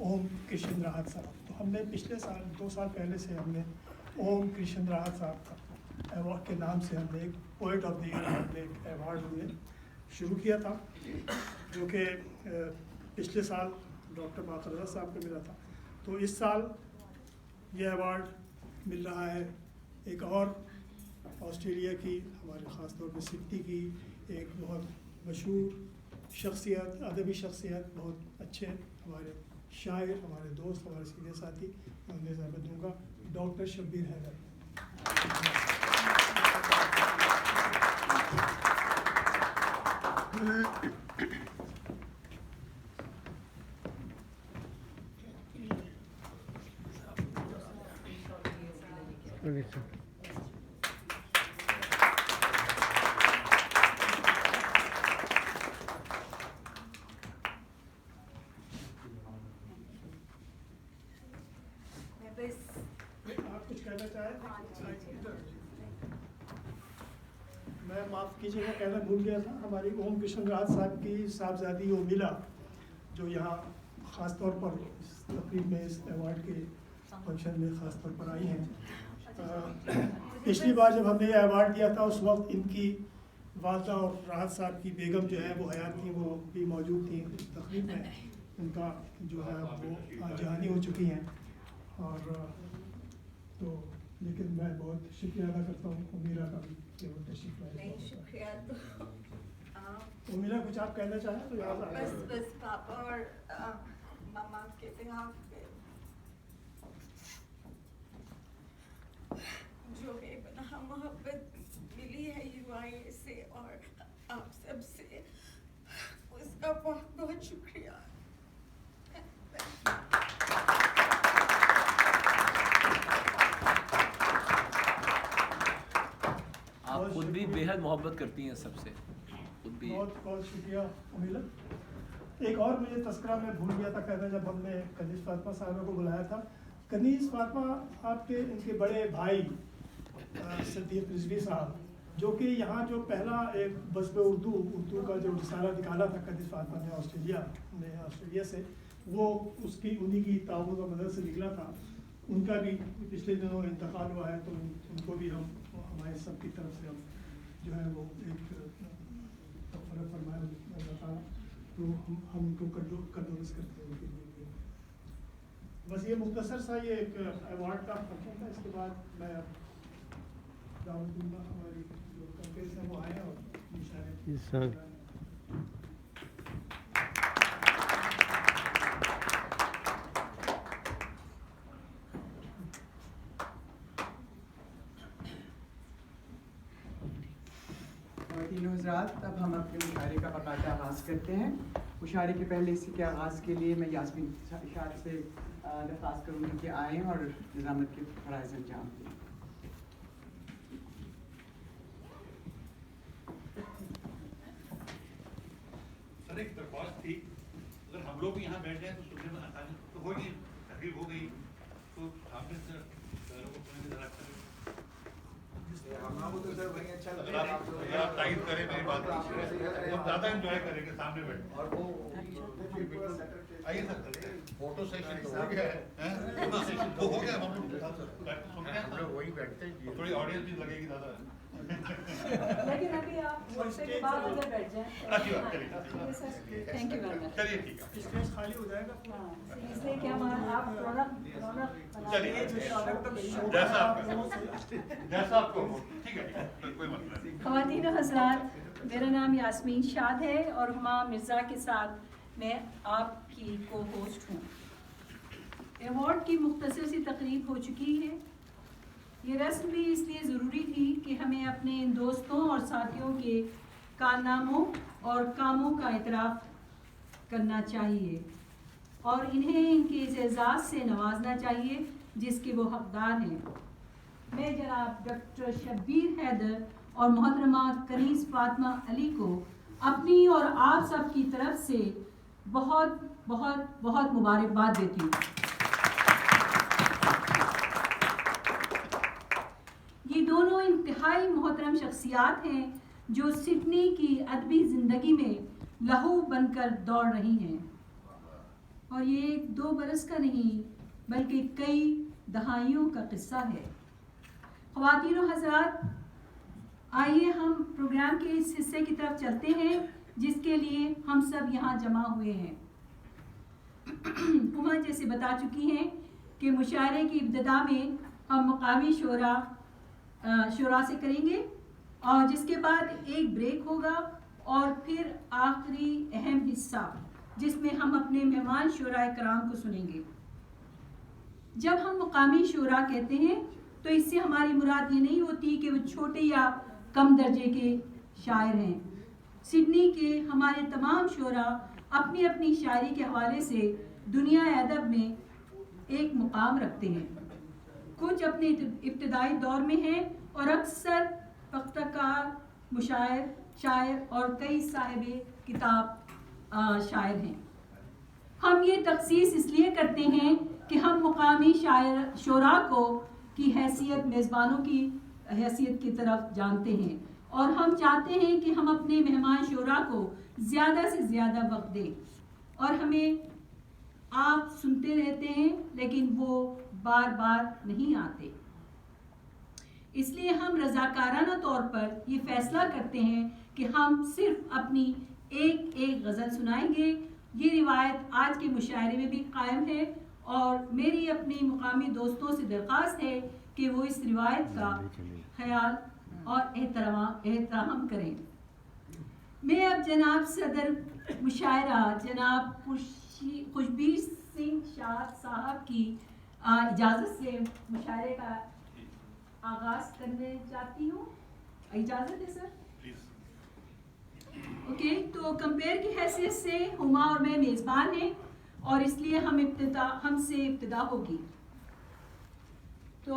ओम कृष्ण राहत साहब। तो हमने पिछले साल 2 साल पहले से हमने ओम कृष्ण राहत साहब का अवार्ड के नाम से हमने एक पोएट ऑफ द ईयर हमने एक अवार्ड हमने शुरू किया था, जो कि पिछले साल डॉक्टर बाखरदा साहब को मिला था। तो इस साल ये अवार्ड मिल रहा है एक और ऑस्ट्रेलिया की, हमारे ख़ास तौर पे सिडनी की एक बहुत मशहूर शख्सियत, अदबी शख्सियत, बहुत अच्छे हमारे शायर, हमारे दोस्त, हमारे सीनियर साथी, मैं उन्हें ज़्यादा दूँगा, डॉक्टर शब्बीर हैदर। आप कुछ कहना चाहें? मैं माफ़ कीजिएगा, कहना भूल गया था, हमारी ओम कृष्ण राहत साहब की साहबजादी उर्मिला, जो यहाँ ख़ास तौर पर इस तकरीब में, इस अवार्ड के फंक्शन में ख़ास तौर पर आई हैं। पिछली बार जब हमने ये अवार्ड दिया था उस वक्त इनकी वालदा और राहत साहब की बेगम जो है वो हयात थी, वो भी मौजूद थी इस तकरीब में। उनका जो है वो जहानी हो चुकी हैं, और तो लेकिन मैं बहुत शुक्रिया अदा करता हूँ उर्मिला का भी कि वो तशरीफ लाए। शुक्रिया। तो उर्मिला, कुछ आप कहना चाहें तो यहाँ बस पापा और मामा के बिहाफ पे जो बेपनाह मोहब्बत मिली है UIA से और आप सब से, उसका बहुत बहुत शुक्रिया। आप खुद भी बेहद मोहब्बत करती हैं सबसे, खुद भी। बहुत बहुत शुक्रिया उर्मिला। एक और मुझे तस्करा में भूल गया था कहना, जब हमने कनीज़ फातिमा साहबा को बुलाया था। कनीज़ फातिमा आपके इनके बड़े भाई सदीक रिजवी साहब, जो कि यहाँ जो पहला एक बज़्म उर्दू का जो रिसाला निकाला था कनीज़ फातिमा ने ऑस्ट्रेलिया से, वो उसकी उन्हीं की ताउन और मदद से निकला था। उनका भी पिछले दिनों इंतकाल हुआ है, तो उनको भी हम हमारे सब की तरफ से हम जो है वो एक फरमाया, तो हम उनको कंडोलेंस करते हैं उनके लिए। बस ये मुख्तसर सा ये एक अवार्ड का फंक्शन था। इसके बाद मैं दावत दूंगा हमारी जो कंपेस हैं वो आए और इशारे। तीनों हज़रात, अब हम अपने मुशायरे का बाकायदा आगाज़ करते हैं। मुशायरे के पहले इसी के आगाज़ के लिए मैं यास्मीन शाद से दरख्वास्त करूँगी कि आएँ और निज़ामत के फ़राइज़ अंजाम दें। सर, एक दरख्वास्त थी, अगर हम लोग यहाँ बैठ जाए तो सुनने में आसानी तो होगी, तकलीफ हो गई तो सामने से लोगों को सुनने में ज़रा अच्छा आप तारीफ करें मेरी बात, हम ज़्यादा एंजॉय करेंगे सामने बैठ। और वो आइए सर, फोटो सेशन तो हो गया है, फोटो सेशन तो हो गया, हम लोग वही बैठते हैं, थोड़ी ऑडियंस भी लगेगी ज़्यादा। लेकिन अभी आप के बाद अगर बैठ जाएं, अच्छी बात करिए। Thank you very much. चलिए ठीक है, स्पेस खाली हो जाएगा। इसलिए कि हमारा आप रौनक चलिए जैसा आपको ठीक है, कोई मसला नहीं। ख़वातीन और हज़रात, मेरा नाम यास्मीन शाद है और हुमा मिर्ज़ा के साथ मैं आपकी को होस्ट हूँ। अवार्ड की मुख्तसर सी तकरीब हो चुकी है। ये रस्म भी इसलिए ज़रूरी थी कि हमें अपने इन दोस्तों और साथियों के कारनामों और कामों का इतराफ़ करना चाहिए और इन्हें इनके इस एज़ाज़ से नवाजना चाहिए जिसके वो हकदार हैं। मैं जनाब डॉक्टर शब्बीर हैदर और मोहतरमा कनीज़ फातिमा अली को अपनी और आप सब की तरफ से बहुत बहुत बहुत मुबारकबाद देती हूँ। ये दोनों इंतहाई मोहतरम शख्सियात हैं जो सिडनी की अदबी ज़िंदगी में लहू बनकर दौड़ रही हैं। और ये 2 बरस का नहीं बल्कि कई दहाइयों का किस्सा है। ख़वातीन और हज़रात, आइए हम प्रोग्राम के इस हिस्से की तरफ चलते हैं जिसके लिए हम सब यहाँ जमा हुए हैं। हुमा जैसे बता चुकी हैं कि मुशायरे की इब्तिदा में हम मुकामी शोरा से करेंगे और जिसके बाद एक ब्रेक होगा और फिर आखिरी अहम हिस्सा जिसमें हम अपने मेहमान शोरा कराम को सुनेंगे। जब हम मुकामी शोरा कहते हैं तो इससे हमारी मुराद ये नहीं होती कि वो छोटे या कम दर्जे के शायर हैं। सिडनी के हमारे तमाम शोरा अपनी अपनी शायरी के हवाले से दुनिया अदब में एक मुकाम रखते हैं। कुछ अपने इब्तदाई दौर में हैं और अक्सर पख्तकार, मुशायर, शायर और कई साहिब किताब शायर हैं। हम ये तखसीस इसलिए करते हैं कि हम मुकामी शायर शोरा को की हैसियत मेज़बानों की हैसियत की तरफ जानते हैं और हम चाहते हैं कि हम अपने मेहमान शोरा को ज़्यादा से ज़्यादा वक्त दें। और हमें आप सुनते रहते हैं लेकिन वो बार बार नहीं आते, इसलिए हम रज़ाकाराना तौर पर ये फ़ैसला करते हैं कि हम सिर्फ अपनी एक एक गज़ल सुनाएंगे। ये रिवायत आज के मुशायरे में भी कायम है और मेरी अपने मुकामी दोस्तों से दरख्वास्त है कि वो इस रिवायत का ख्याल और एहतराम करें। मैं अब जनाब सदर मुशायरा जनाब खुशबीर सिंह शाह साहब की इजाज़त से मुशायरे का आगाज़ करने चाहती हूँ। इजाज़त है सर? ओके, तो कंपेयर की हैसियत से हुमा और मैं मेज़बान हैं और इसलिए हमसे इब्तिदा होगी। तो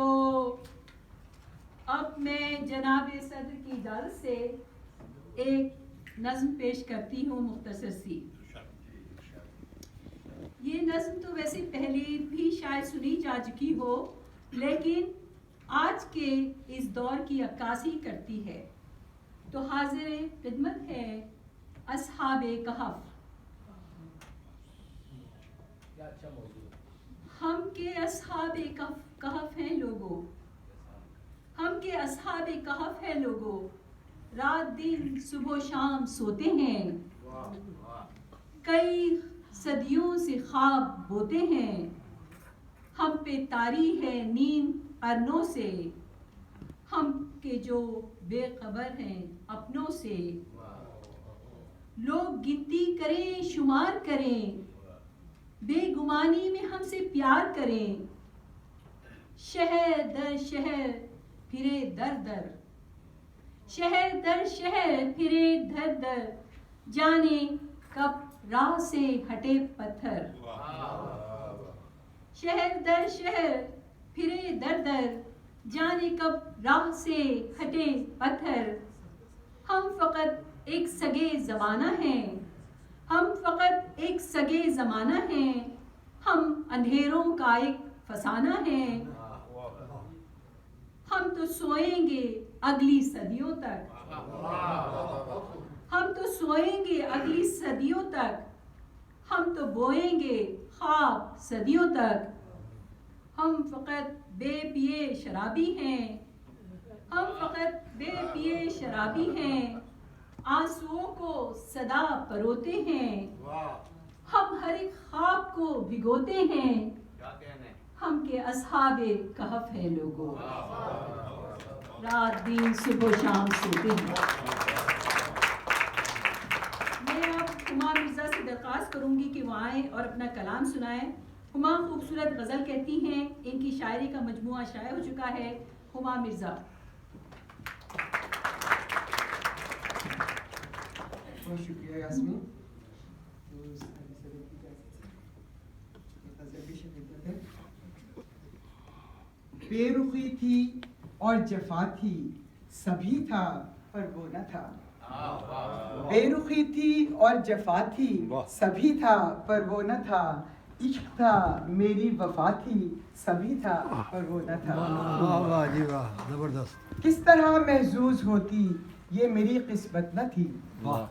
अब मैं जनाब सदर की इजाज़त से एक नज़्म पेश करती हूँ मुख्तसर सी। ये नज़्म तो वैसे पहले भी शायद सुनी जा चुकी हो लेकिन आज के इस दौर की अक्कासी करती है। तो हाज़िर खिदमत है अस्हाबे कहफ। हम के अस्हाबे कहफ हैं लोगों, हम के अस्हाबे कहफ हैं लोगों, रात दिन सुबह शाम सोते हैं, कई सदियों से ख्वाब बोते हैं, हम पे तारी है नींद करनों से, हम के जो बेखबर हैं अपनों से। लोग गिनती करें शुमार करें, बेगुमानी में हमसे प्यार करें, शहर दर शहर फिरे दर दर, शहर दर शहर फिरे दर दर, जाने कब राह से हटे पत्थर। शहर दर शहर फिरे दर दर, जाने कब राह से हटे पत्थर। हम फ़कत एक सगे ज़माना हैं, हम फ़कत एक सगे ज़माना हैं, हम अंधेरों का एक फसाना है। हम तो सोएंगे अगली सदियों तक, हम तो सोएंगे अगली सदियों तक, हम तो बोएंगे ख्वाब सदियों तक। हम फ़कत बेपिए शराबी हैं, हम फ़कत बेपिए शराबी हैं, आंसुओं को सदा परोते हैं, हम हर एक ख्वाब को भिगोते हैं, हम के अस्हाबे कहफ है लोगों, रात दिन सुबह शाम सोते हैं। मैं अब हुमा मिर्ज़ा से दरख्वास्त करूंगी कि वो आएँ और अपना कलाम सुनाएं। हुमा खूबसूरत गज़ल कहती हैं, इनकी शायरी का मजमुआ शाये हो चुका है। हुमा मिर्ज़ा। बहुत शुक्रिया यास्मीन। बेरुखी थी और जफा थी, सभी था पर वो न था। बेरुखी थी और जफा थी, सभी था पर वो न था। इश्क था मेरी वफा थी, सभी था पर वो न था। वाह जी वाह, जबरदस्त। किस तरह महजूज होती ये मेरी किस्मत न थी, वाह।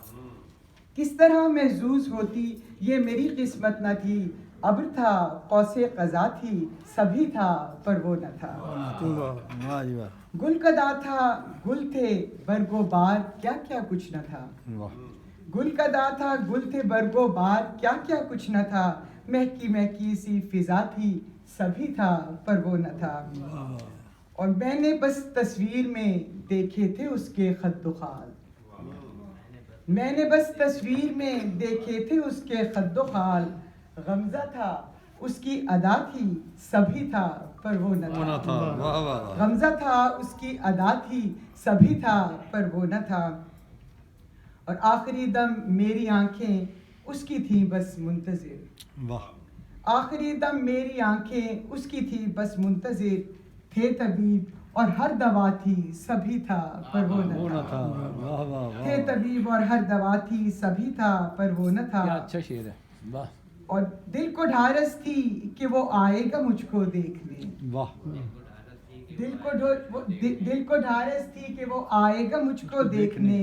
किस तरह महजूज होती ये मेरी किस्मत न थी। अब्र था कौसे क़ज़ा थी सभी था पर वो न था। वाह जी वाह गुल कदा था गुल थे बरगो बार क्या क्या कुछ न था। वाह गुल कदा था गुल थे बरगो बार क्या क्या कुछ न था। महकी महकी सी फिजा थी सभी था पर वो न था। और मैंने बस तस्वीर में देखे थे उसके खद्दो खाल। मैंने बस तस्वीर में देखे थे उसके खद्दो खाल। गमज़ा था उसकी अदा थी सभी था पर वो न वो ना था। था वाह वाह वाह गमज़ा था उसकी अदा थी सभी था पर वो न था। और आखिरी दम मेरी आंखें उसकी थी बस मुंतज़िर। वाह आखिरी दम मेरी आंखें उसकी थी बस मुंतज़िर। थे तबीब और हर दवा थी सभी था पर वो वो न ना था। था वाह वाह थे वाह तबीब और हर दवा थी सभी था पर वो न था। क्या अच्छा शेर है, वाह। और दिल को ढारस थी कि वो आएगा मुझको देखने। वाह दिल को ढारस थी कि वो आएगा मुझको देखने।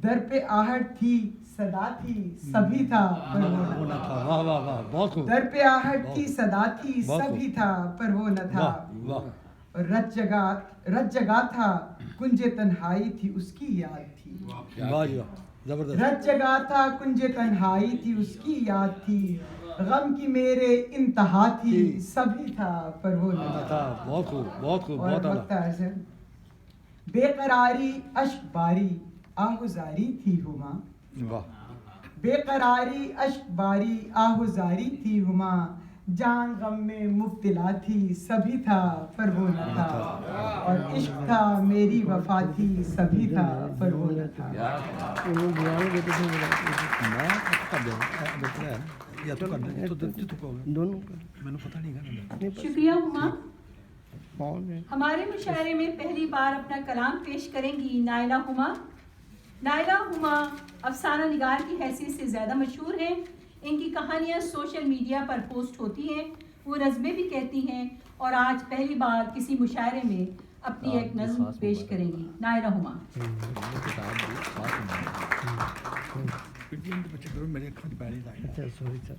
दर पे आहट थी सदा थी सभी था पर वो वो न ना था। था वाह वाह वाह बहुत खूब दर पे आहट थी सदा थी बहुत सभी था पर वो न था। वाह वाह और रत जगा था कुंजे तन्हाई थी उसकी याद थी। वाह जी वाह जबरदस्त रत जगा था कुंजे तन्हाई थी उसकी याद थी। गम की मेरे इंतहा थी सभी था पर वो न ना था। था बहुत खूब बहुत खूब और बहुत वक्त आला ऐसे बेकरारी अश्क बारी आहुजारी थी हुमा। वाह बेकरारी अश्क बारी आहुजारी थी हुमा। जान गम में मुब्तला थी सभी था पर वो न था। और इश्क था मेरी वफा थी सभी था पर वो न था। मैं कर दे या तो कर दे तो दोनों मैंने पता नहीं करना शुक्रिया हुमा। हमारे मुशायरे में पहली बार अपना कलाम पेश करेंगी नायला हुमा। नायला हुमा अफसाना निगार की हैसियत से ज़्यादा मशहूर हैं। इनकी कहानियाँ सोशल मीडिया पर पोस्ट होती हैं, वो नज़में भी कहती हैं और आज पहली बार किसी मुशायरे में अपनी एक नज़्म पेश करेंगी। नायला हुमा। मेरे अखा की पैड़ी अच्छा सॉरी सर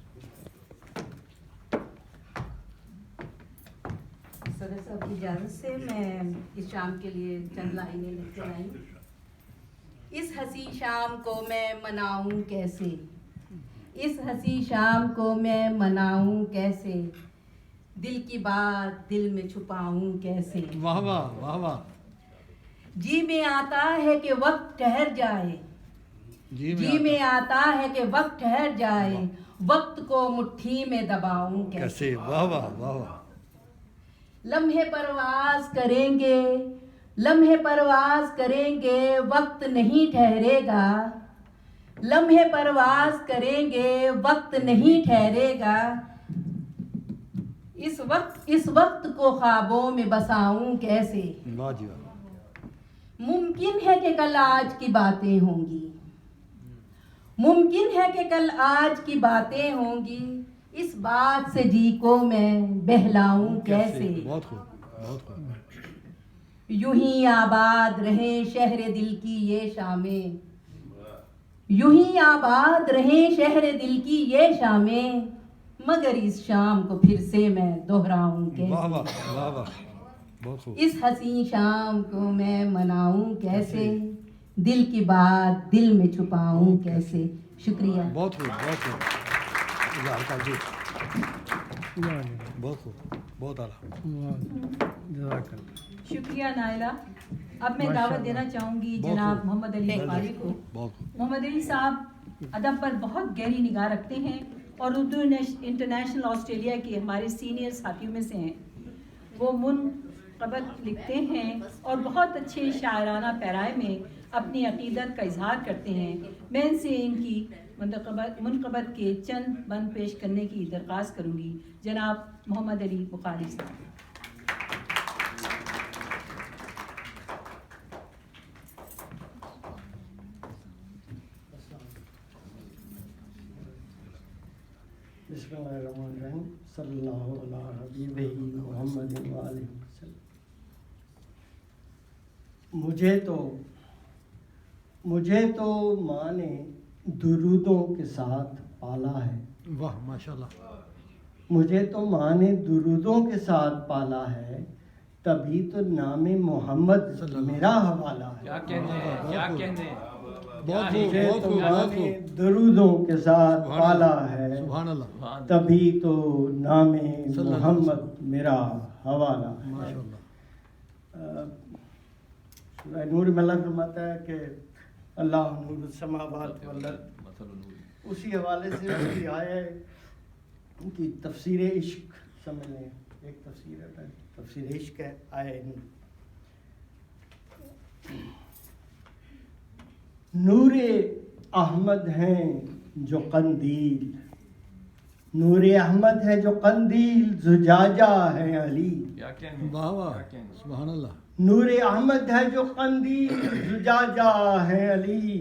सदर साहब की इजाज़त से मैं इस शाम के लिए चंद लाइनें लिखकर आई हूँ। इस हंसी शाम को मैं मनाऊं कैसे, इस हंसी शाम को मैं मनाऊं कैसे, दिल की बात दिल में छुपाऊं कैसे। वाह वाह वाह वाह जी में आता है कि वक्त ठहर जाए, जी में आता है कि वक्त ठहर जाए, वक्त को मुट्ठी में दबाऊं कैसे। कैसे वाह वाह वाह वाह लम्हे परवाज करेंगे, लम्हे परवाज करेंगे, वक्त नहीं ठहरेगा। लम्हे परवाज करेंगे, वक्त नहीं ठहरेगा। इस वक्त को ख्वाबों में बसाऊं कैसे। वाह जी वाह मुमकिन है कि कल आज की बातें होंगी, मुमकिन है कि कल आज की बातें होंगी। इस बात से जी को मैं बहलाऊं कैसे। बहुत खूब बहुत खूब यूं ही आबाद रहे शहर दिल की ये शामें, यूं ही आबाद रहे शहर दिल की ये शामें, मगर इस शाम को फिर से मैं दोहराऊं वाह वाह कैसे। वाह वाह बहुत खूब इस हंसी शाम को मैं मनाऊं कैसे, दिल की बात दिल में छुपाऊं कैसे। शुक्रिया। बहुत खूब बहुत खूब इज़हार कर दी बहुत खूब बहुत आला शुक्रिया नायला। अब मैं दावत देना चाहूँगी बहुत जनाब खूब। मोहम्मद अली बुखारी को। बहुत खूब मोहम्मद अली साहब अदब पर बहुत गहरी निगाह रखते हैं और उर्दू इंटरनेशनल ऑस्ट्रेलिया के हमारे सीनियर साथियों में से हैं। वो मुनक़बत लिखते हैं और बहुत अच्छे शायराना पैराए में अपनी अक़ीदत का इजहार करते हैं। मैं इनसे इनकी मुनक़बत के चंद बंद पेश करने की दरख्वास्त करूँगी। जनाब मोहम्मद अली बुखारी साहब। बिस्मिल्लाहिर्रहमानिर्रहीम सल्लल्लाहु अला हबीबिही मुहम्मदिन व आलिहि वसल्लम। मुझे तो माँ ने दुरूदों के साथ पाला है। वाह माशाल्लाह मुझे तो माँ ने दुरूदों के साथ पाला है, तभी तो नाम मोहम्मद मेरा हवाला है। क्या कहने हैं, क्या कहने हैं। बहुत मुझे खूब, तो बहुत माँ खूब, ने बहुत खूब। दुरूदों के साथ सुभान पाला अल्लाह, है, सुभान अल्लाह, तभी तो नाम सल्लल्लाहु मोहम्मद मेरा हवाला है। माशाअल्लाह। सूरह नूर में अल्लाह फरमाता है कि अल्लाह नूर समावात वल अर्द। मतलब नूर। उसी हवाले से उसकी आया उनकी तफसीर इश्क समझ लें, एक तफसीर है, तफसीर इश्क है आया नूर अहमद हैं जो कंदील, नूर अहमद है जो कंदील, जुजाजा है अली। क्या कहने हैं, वाह वाह, क्या कहने हैं। सुभान अल्लाह। नूर अहमद है जो कंदील, जुजाजा है अली।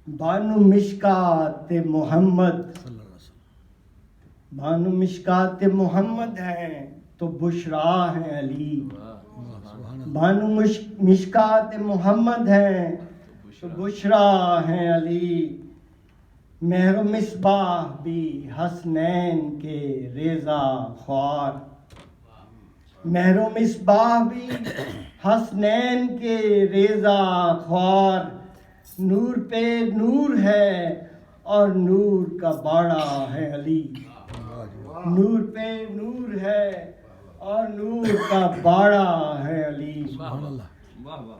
बानु मिशकात मोहम्मद, सल्लल्लाहु अलैहि वसल्लम। बानु मिशकात मोहम्मद हैं तो बुशरा है अली। वाह, सुभान अल्लाह। बानु मिशकात मोहम्मद हैं तो बुशरा है अली। मेहर मिसबाह भी हसनैन के रेजा ख्वार, मेहर मिसबाह भी हसनैन के रेजा ख्वार। नूर पे नूर है और नूर का बाड़ा है अली। नूर पे नूर है और नूर का बाड़ा है अली। सुभान अल्लाह। वाह वाह।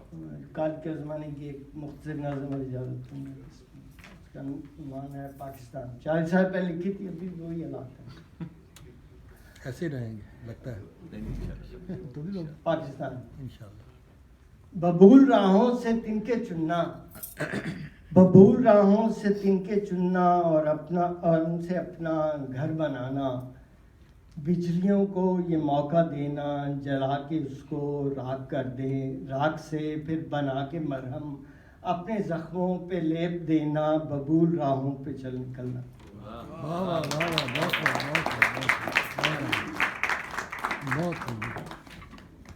काल के ज़माने की एक मुख्तसर नज़म इजाज़त दूँगा, उसका नाम है पाकिस्तान। 40 साल पहले लिखी थी, अभी वही हालात है। ऐसे ही रहेंगे लगता है। तो भी लोग पाकिस्तान इंशाल्लाह। बबूल राहों से तिनके चुनना, बबूल राहों से तिनके चुनना और उनसे अपना घर बनाना। बिजलियों को ये मौका देना, जला के उसको राख कर दें, राख से फिर बना के मरहम अपने ज़ख्मों पे लेप देना। बबूल राहों पे चल निकलना। वाह वाह वाह वाह, बहुत खूब, बहुत खूब।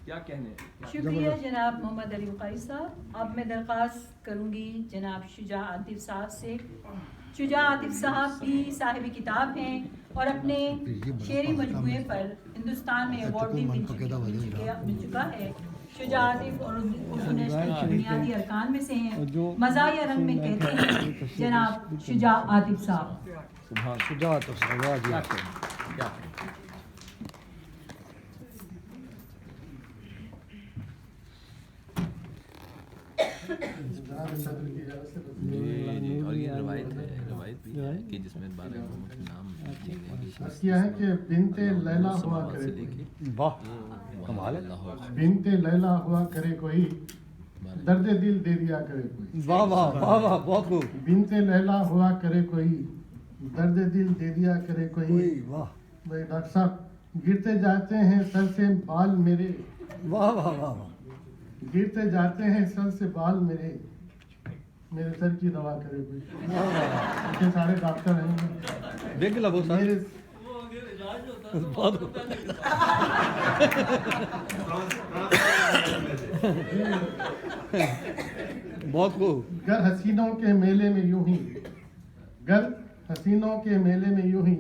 क्या कहने हैं। शुक्रिया जनाब मोहम्मद अली बुखारी साहब। अब मैं दरख्वास्त करूंगी जनाब शुजा आतिफ साहब से। शुजा आतिफ साहब भी साहिब किताब हैं और अपने शेरी मजमूए पर हिंदुस्तान में अवार्ड भी मिल चुका है। शुजा आतिफ और उर्दू नेशनल के बुनियादी अरकान में से हैं। मज़ाहिया रंग में कहते हैं जनाब शुजा आतिफ साहब। सुभान शुजाअत और सवाद क्या या कहने हैं, क्या कहने हैं। जी, और ये रवायत भी है कि जिसमें 12 लोगों के नाम लिए गए हैं। किया है कि बिनते लैला हुआ समावत करे से कोई, लेके वाह कमाल है। बिनते लैला हुआ करे कोई, दर्द दिल दे दिया करे कोई। वाह वाह वाह वाह, बहुत खूब। बिनते लैला हुआ करे कोई, दर्द दिल दे दिया करे कोई। वाह भाई डॉक्टर साहब, गिरते जाते हैं सर से बाल मेरे, वाह वाह वाह वाह, गिरते जाते हैं सर से बाल मेरे सर की दवा करे कोई। इतने सारे डॉक्टर हैं, देख लो सर। मेरे बहुत खूब। बहुत खूब। गर हसीनों के मेले में यूं ही, गर हसीनों के मेले में यूं ही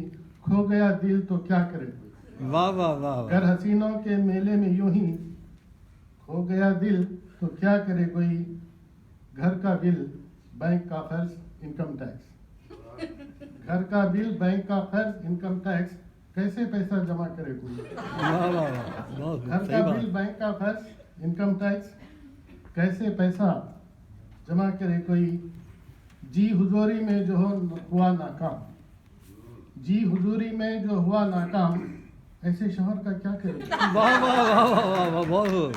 खो गया दिल तो क्या करे कोई। वाह वाह वाह वाह। गर हसीनों के मेले में यूं ही खो गया दिल तो क्या करे कोई। घर का बिल, बैंक का खर्च, इनकम टैक्स। घर का बिल, बैंक का खर्च, इनकम टैक्स, कैसे पैसा जमा करे कोई। वाह वाह वाह, बहुत घर सही का बात। बिल, बैंक का खर्च, इनकम टैक्स, कैसे पैसा जमा करे कोई। जी हुजूरी में जो हुआ नाकाम, जी हुजूरी में जो हुआ नाकाम, ऐसे शोहर का क्या करे। वाह वाह वाह वाह वाह वाह, बहुत खूब।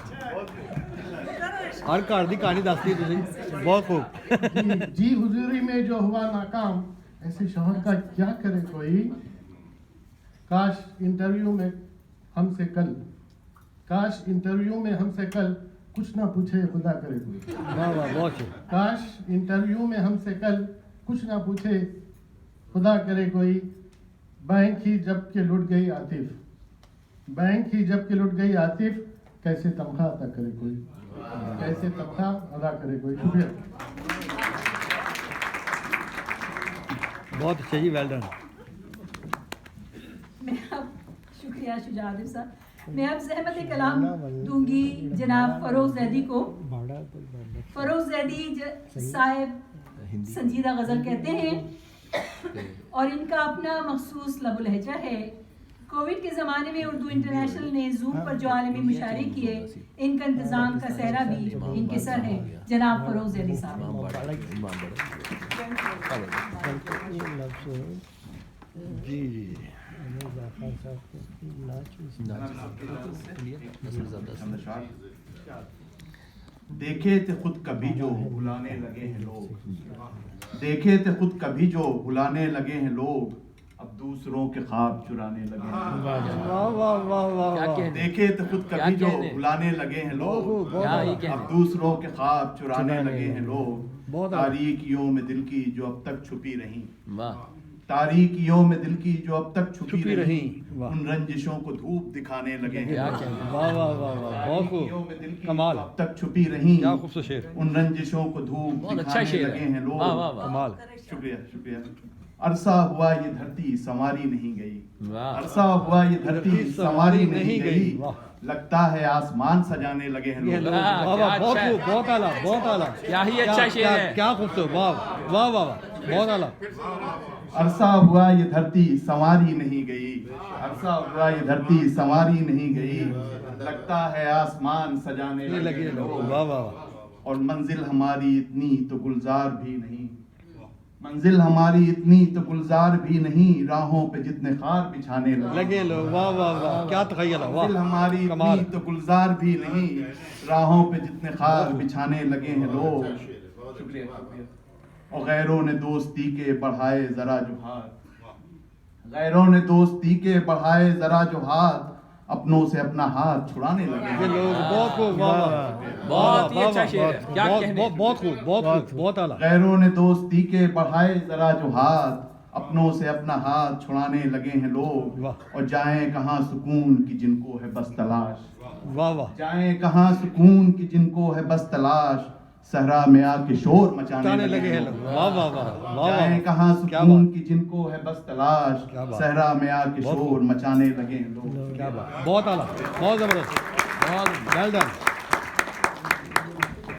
हर घर की कहानी दसती तुसी, बहुत खूब। जी हुजूरी में जो हुआ नाकाम, ऐसे शोहर का क्या करे कोई। काश इंटरव्यू में हमसे कल, काश इंटरव्यू में हमसे कल कुछ ना पूछे खुदा करे कोई। वाह वाह, बहुत खूब। काश इंटरव्यू में हमसे कल कुछ ना पूछे खुदा करे कोई। बैंक ही जब के लुट गई आतिफ, बैंक ही जब के लुट गई आतिफ, कैसे तनख्वाह अदा करे कोई, कैसे तनख्वाह अदा करे कोई। शुक्रिया। बहुत अच्छा जी, वेल डन। मैं शुक्रिया शुजात साहब। मैं अब ज़हमत कलाम दूंगी जनाब फ़रोज़ ज़ैदी को। फ़रोज़ ज़ैदी साहब संजीदा गज़ल कहते हैं और इनका अपना मखसूस लबो लहजा है। कोविड के ज़माने में उर्दू इंटरनेशनल ने जूम पर जो आलमी मुशायरे किए, इनका इंतज़ाम का सहरा भी इनके सर है जनाब फ़रोज़ ज़ैदी साहब। जी जी देखे थे खुद कभी जो भुलाने लगे हैं लोग, देखे थे खुद कभी जो भुलाने लगे हैं लोग, अब दूसरों के ख्वाब चुराने लगे हैं। वाह वाह वाह वाह। देखे थे खुद कभी जो भुलाने लगे हैं लोग, अब दूसरों के ख्वाब चुराने लगे हैं लोग। तारीकियों में दिल की जो अब तक छुपी रही, तारीकियों में दिल की जो अब तक छुपी रही, उन रंजिशों को धूप दिखाने लगे हैं। वाह वाह वाह वाह, बहुत खूब, कमाल। अब तक छुपी रही, क्या खूबसूरत शेर। उन रंजिशों को धूप दिखाने लगे हैं लोग। कमाल। शुक्रिया शुक्रिया। अरसा हुआ ये धरती संवारी नहीं गई, अरसा हुआ ये धरती संवारी नहीं गई, लगता है आसमान सजाने लगे हैं लोग। बहुत खूब, बहुत आला, बहुत आला। क्या ही अच्छा शेर है, क्या खूबसूरत, वाह वाह वाह वाह, बहुत आला। अरसा हुआ ये धरती संवारी नहीं गई, अरसा हुआ ये धरती संवारी नहीं गई, लगता है आसमान सजाने लगे हैं लोग। वाह वाह। और मंजिल हमारी इतनी तो गुलजार भी नहीं, मंजिल हमारी इतनी तो गुलजार भी नहीं, राहों पे जितने खार बिछाने लगे लोग। वाह वाह वाह, क्या तखय्युल है। मंजिल हमारी इतनी तो गुलजार भी नहीं, राहों पे जितने खार बिछाने लगे हैं लोग। शुक्रिया शुक्रिया। और गैरों ने दोस्ती के बढ़ाए जरा जो हाथ, गैरों ने दोस्ती के बढ़ाए जरा जो हाथ, अपनों से अपना हाथ छुड़ाने लगे लोग। बहुत खूब, बहुत ही अच्छा शेर है, क्या कहने। बहुत खूब, बहुत खूब, बहुत आला। गैरों ने दोस्ती के बढ़ाए जरा जो हाथ, अपनों से अपना हाथ छुड़ाने लगे हैं लोग। और जाएं कहाँ सुकून की जिनको है बस तलाश, वाह वाह। जाएं कहाँ सुकून की जिनको है बस तलाश, सहरा में आके शोर मचाने लगे हैं लोग। वाह वाह वाह। जाएं कहाँ सुकून की जिनको है बस तलाश, सहरा में आके शोर मचाने लगे हैं लोग। क्या बात, बहुत आला, बहुत जबरदस्त, बहुत वेल डन।